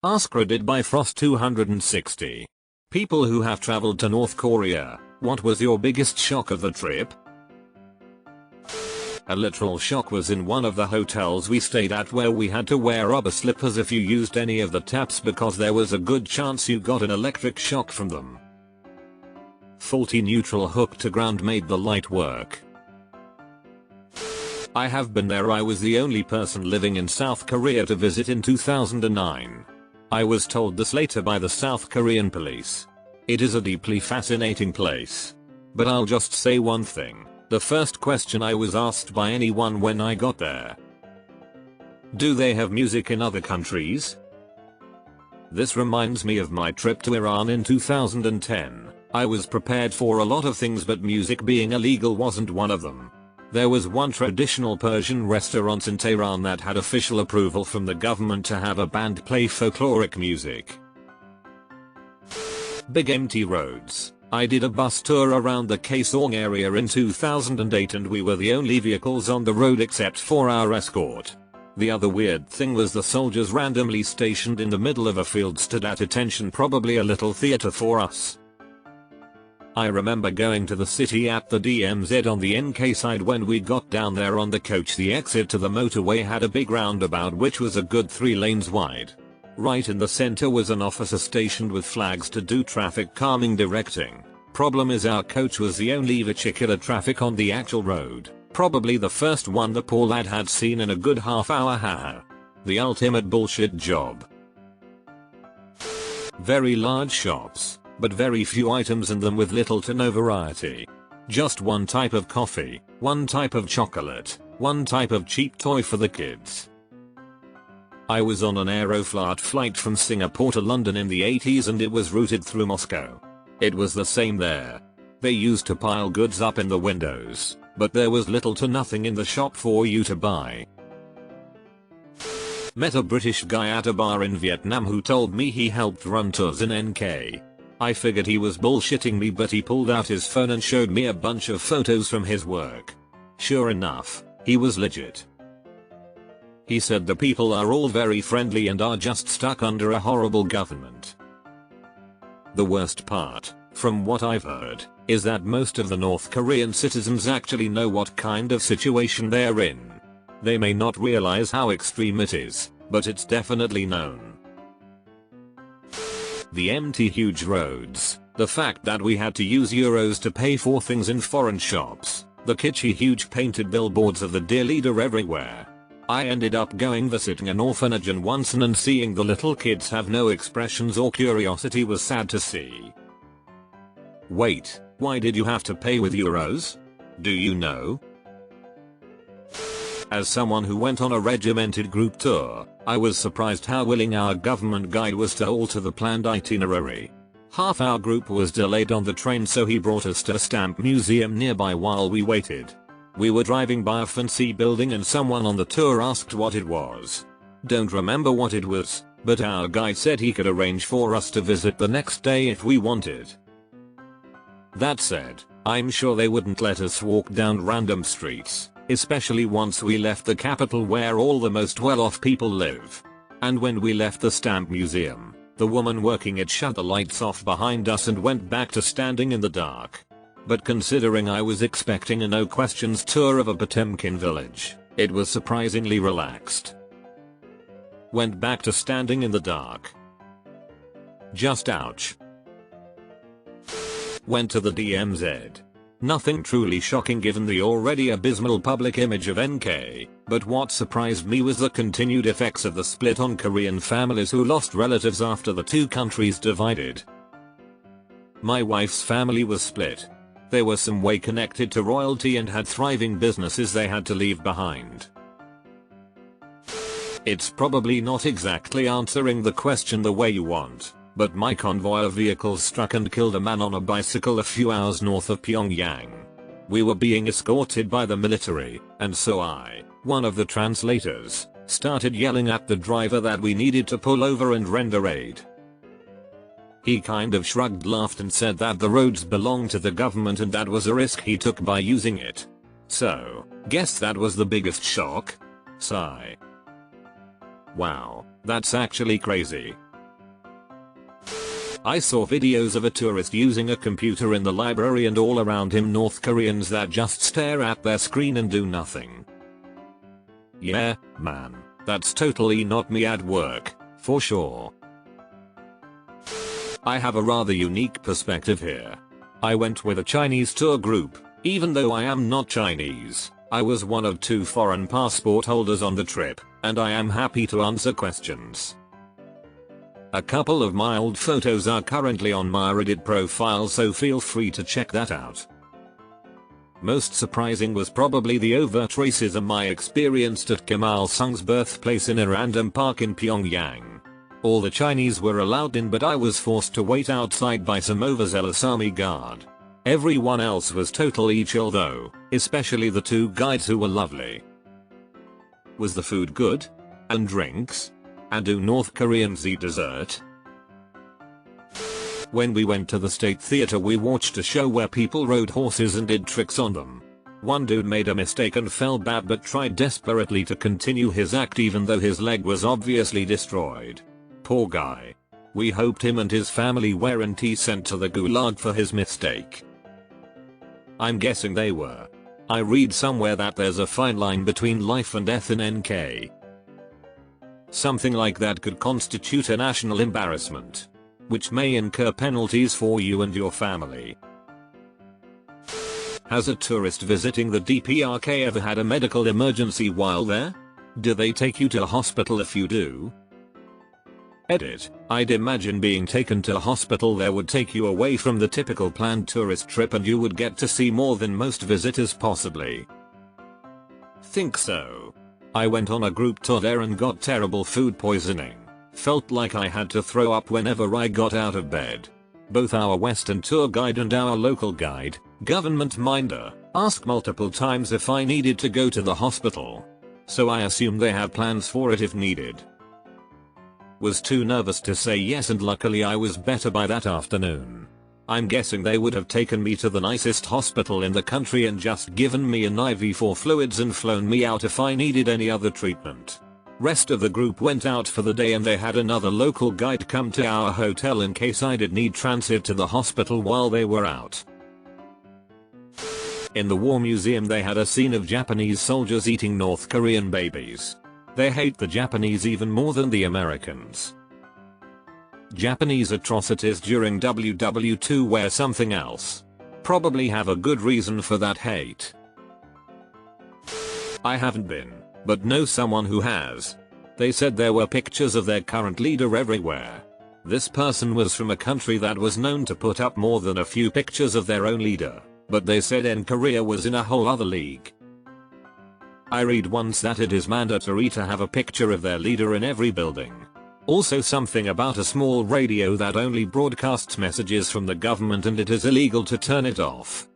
AskReddit by Frost260. People who have traveled to North Korea, what was your biggest shock of the trip? A literal shock was in one of the hotels we stayed at where we had to wear rubber slippers if you used any of the taps because there was a good chance you got an electric shock from them. Faulty neutral hook to ground made the light work. I have been there. I was the only person living in South Korea to visit in 2009. I was told this later by the South Korean police. It is a deeply fascinating place. But I'll just say one thing. The first question I was asked by anyone when I got there: do they have music in other countries? This reminds me of my trip to Iran in 2010. I was prepared for a lot of things, but music being illegal wasn't one of them. There was one traditional Persian restaurant in Tehran that had official approval from the government to have a band play folkloric music. Big empty roads. I did a bus tour around the Kaesong area in 2008 and we were the only vehicles on the road except for our escort. The other weird thing was the soldiers randomly stationed in the middle of a field stood at attention, probably a little theater for us. I remember going to the city at the DMZ on the NK side. When we got down there on the coach, the exit to the motorway had a big roundabout which was a good 3 lanes wide. Right in the center was an officer stationed with flags to do traffic calming directing. Problem is our coach was the only vehicular traffic on the actual road. Probably the first one the poor lad had seen in a good half hour. Haha. The ultimate bullshit job. Very large shops, but very few items in them with little to no variety. Just one type of coffee, one type of chocolate, one type of cheap toy for the kids. I was on an Aeroflot flight from Singapore to London in the 80s and it was routed through Moscow. It was the same there. They used to pile goods up in the windows, but there was little to nothing in the shop for you to buy. Met a British guy at a bar in Vietnam who told me he helped run tours in NK. I figured he was bullshitting me, but he pulled out his phone and showed me a bunch of photos from his work. Sure enough, he was legit. He said the people are all very friendly and are just stuck under a horrible government. The worst part, from what I've heard, is that most of the North Korean citizens actually know what kind of situation they're in. They may not realize how extreme it is, but it's definitely known. The empty huge roads, the fact that we had to use euros to pay for things in foreign shops, the kitschy huge painted billboards of the dear leader everywhere. I ended up visiting an orphanage and once and seeing the little kids have no expressions or curiosity was sad to see. Wait, why did you have to pay with euros? Do you know? As someone who went on a regimented group tour, I was surprised how willing our government guide was to alter the planned itinerary. Half our group was delayed on the train, so he brought us to a stamp museum nearby while we waited. We were driving by a fancy building and someone on the tour asked what it was. Don't remember what it was, but our guide said he could arrange for us to visit the next day if we wanted. That said, I'm sure they wouldn't let us walk down random streets, especially once we left the capital where all the most well-off people live. And when we left the stamp museum, the woman working it shut the lights off behind us and went back to standing in the dark. But considering I was expecting a no questions tour of a Potemkin village, it was surprisingly relaxed. Went back to standing in the dark. Just ouch. Went to the DMZ. Nothing truly shocking given the already abysmal public image of NK, but what surprised me was the continued effects of the split on Korean families who lost relatives after the two countries divided. My wife's family was split. They were some way connected to royalty and had thriving businesses they had to leave behind. It's probably not exactly answering the question the way you want, but my convoy of vehicles struck and killed a man on a bicycle a few hours north of Pyongyang. We were being escorted by the military, and so I, one of the translators, started yelling at the driver that we needed to pull over and render aid. He kind of shrugged, laughed and said that the roads belonged to the government and that was a risk he took by using it. So, guess that was the biggest shock? Sigh. Wow, that's actually crazy. I saw videos of a tourist using a computer in the library and all around him North Koreans that just stare at their screen and do nothing. Yeah, man, that's totally not me at work, for sure. I have a rather unique perspective here. I went with a Chinese tour group. Even though I am not Chinese, I was one of 2 foreign passport holders on the trip, and I am happy to answer questions. A couple of my old photos are currently on my Reddit profile, so feel free to check that out. Most surprising was probably the overt racism I experienced at Kim Il-sung's birthplace in a random park in Pyongyang. All the Chinese were allowed in, but I was forced to wait outside by some overzealous army guard. Everyone else was totally chill though, especially the 2 guides who were lovely. Was the food good? And drinks? And do North Koreans eat dessert? When we went to the State Theater, we watched a show where people rode horses and did tricks on them. One dude made a mistake and fell bad but tried desperately to continue his act even though his leg was obviously destroyed. Poor guy. We hoped him and his family weren't sent to the gulag for his mistake. I'm guessing they were. I read somewhere that there's a fine line between life and death in NK. Something like that could constitute a national embarrassment, which may incur penalties for you and your family. Has a tourist visiting the DPRK ever had a medical emergency while there? Do they take you to a hospital if you do? Edit. I'd imagine being taken to a hospital there would take you away from the typical planned tourist trip and you would get to see more than most visitors possibly. Think so. I went on a group tour there and got terrible food poisoning. Felt like I had to throw up whenever I got out of bed. Both our Western tour guide and our local guide, government minder, asked multiple times if I needed to go to the hospital. So I assumed they had plans for it if needed. Was too nervous to say yes, and luckily I was better by that afternoon. I'm guessing they would have taken me to the nicest hospital in the country and just given me an IV for fluids and flown me out if I needed any other treatment. Rest of the group went out for the day and they had another local guide come to our hotel in case I did need transit to the hospital while they were out. In the War Museum they had a scene of Japanese soldiers eating North Korean babies. They hate the Japanese even more than the Americans. Japanese atrocities during WW2 were something else. Probably have a good reason for that hate. I haven't been, but know someone who has. They said there were pictures of their current leader everywhere. This person was from a country that was known to put up more than a few pictures of their own leader, but they said Korea was in a whole other league. I read once that it is mandatory to have a picture of their leader in every building. Also something about a small radio that only broadcasts messages from the government and it is illegal to turn it off.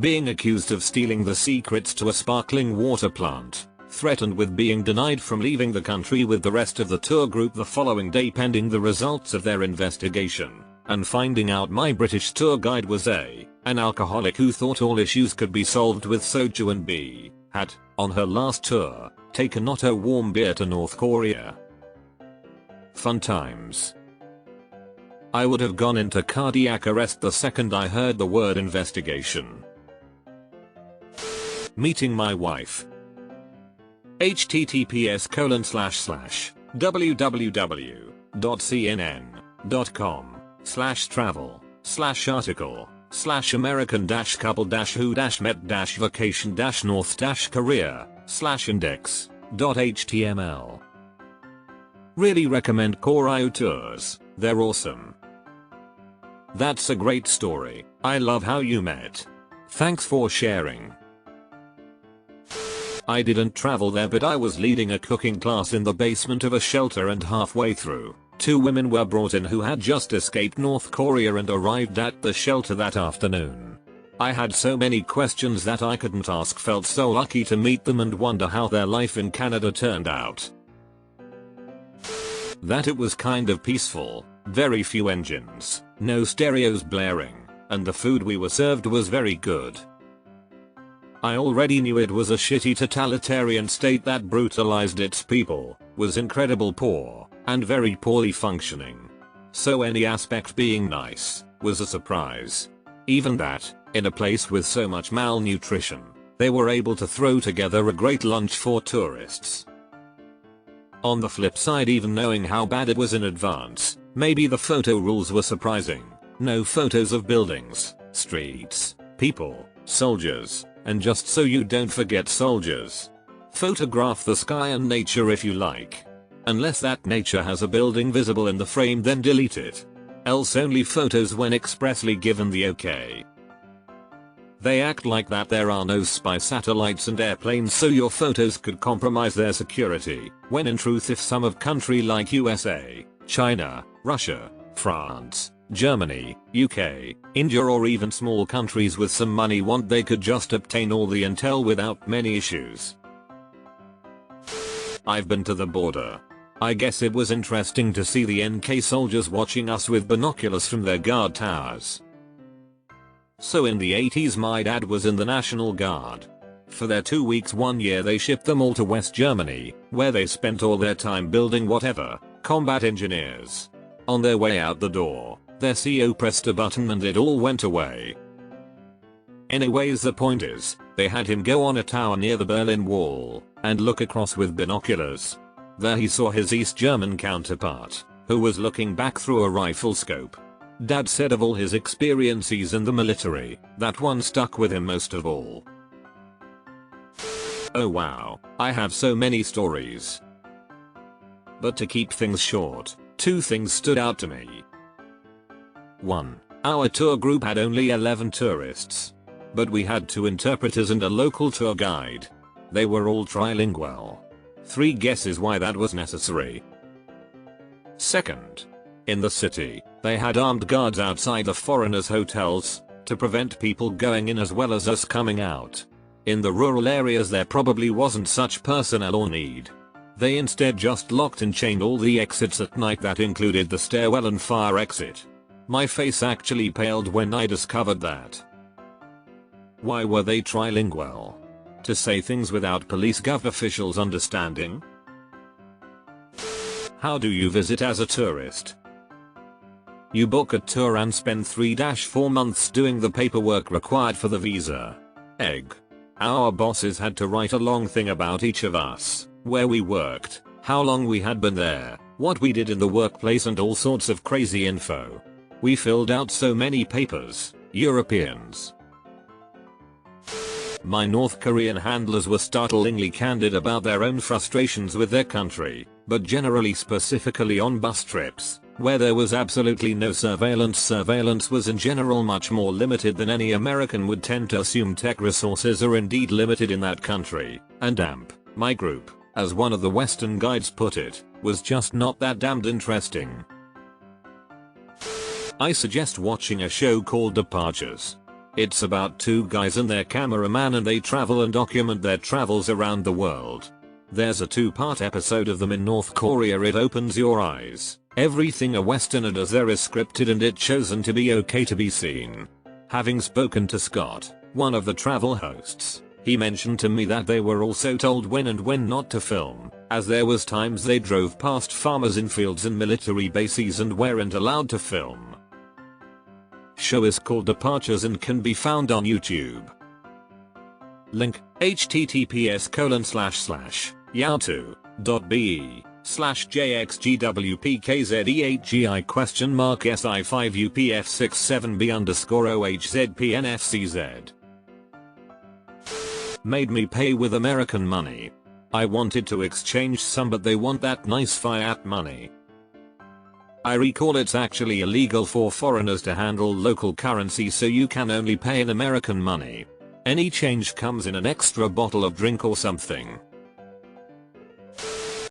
Being accused of stealing the secrets to a sparkling water plant, threatened with being denied from leaving the country with the rest of the tour group the following day pending the results of their investigation, and finding out my British tour guide was an alcoholic who thought all issues could be solved with soju and had, on her last tour, taken not a warm beer to North Korea. Fun times. I would have gone into cardiac arrest the second I heard the word investigation. Meeting my wife. https://www.cnn.com/travel/article/american-couple-who-met-vacation-north-korea/index.html. Really recommend Koryo tours, they're awesome. That's a great story, I love how you met. Thanks for sharing. I didn't travel there, but I was leading a cooking class in the basement of a shelter and halfway through, 2 women were brought in who had just escaped North Korea and arrived at the shelter that afternoon. I had so many questions that I couldn't ask, felt so lucky to meet them and wonder how their life in Canada turned out. That it was kind of peaceful, very few engines, no stereos blaring, and the food we were served was very good. I already knew it was a shitty totalitarian state that brutalized its people, was incredibly poor, and very poorly functioning. So any aspect being nice was a surprise. Even that, in a place with so much malnutrition, they were able to throw together a great lunch for tourists. On the flip side, even knowing how bad it was in advance, maybe the photo rules were surprising. No photos of buildings, streets, people, soldiers, and just so you don't forget soldiers. Photograph the sky and nature if you like. Unless that nature has a building visible in the frame, then delete it. Else only photos when expressly given the okay. They act like that there are no spy satellites and airplanes so your photos could compromise their security, when in truth if some of country like USA, China, Russia, France, Germany, UK, India or even small countries with some money want, they could just obtain all the intel without many issues. I've been to the border. I guess it was interesting to see the NK soldiers watching us with binoculars from their guard towers. So in the 80s my dad was in the National Guard. For their 2 weeks one year they shipped them all to West Germany, where they spent all their time building whatever, combat engineers. On their way out the door, their CO pressed a button and it all went away. Anyways, the point is, they had him go on a tower near the Berlin Wall, and look across with binoculars. There he saw his East German counterpart, who was looking back through a rifle scope. Dad said of all his experiences in the military, that one stuck with him most of all. Oh wow, I have so many stories. But to keep things short, 2 things stood out to me. 1. Our tour group had only 11 tourists. But we had 2 interpreters and a local tour guide. They were all trilingual. 3 guesses why that was necessary. 2nd. In the city, they had armed guards outside the foreigners' hotels, to prevent people going in as well as us coming out. In the rural areas there probably wasn't such personnel or need. They instead just locked and chained all the exits at night. That included the stairwell and fire exit. My face actually paled when I discovered that. Why were they trilingual? To say things without police gov officials understanding? How do you visit as a tourist? You book a tour and spend 3-4 months doing the paperwork required for the visa. Egg. Our bosses had to write a long thing about each of us, where we worked, how long we had been there, what we did in the workplace and all sorts of crazy info. We filled out so many papers, Europeans. My North Korean handlers were startlingly candid about their own frustrations with their country, but generally specifically on bus trips, where there was absolutely no surveillance. Surveillance was in general much more limited than any American would tend to assume. Tech resources are indeed limited in that country, and AMP, my group, as one of the Western guides put it, was just not that damned interesting. I suggest watching a show called Departures. It's about 2 guys and their cameraman and they travel and document their travels around the world. There's a 2-part episode of them in North Korea. It opens your eyes. Everything a Westerner does there is scripted and it's chosen to be okay to be seen. Having spoken to Scott, one of the travel hosts, he mentioned to me that they were also told when and when not to film, as there was times they drove past farmers in fields and military bases and weren't allowed to film. Show is called Departures and can be found on YouTube. Link: https://yahoo.be/jxgwpkzeh.si5upf67b_ohzpnfcz. Made me pay with American money. I wanted to exchange some but they want that nice fiat money. I recall it's actually illegal for foreigners to handle local currency, so you can only pay in American money. Any change comes in an extra bottle of drink or something.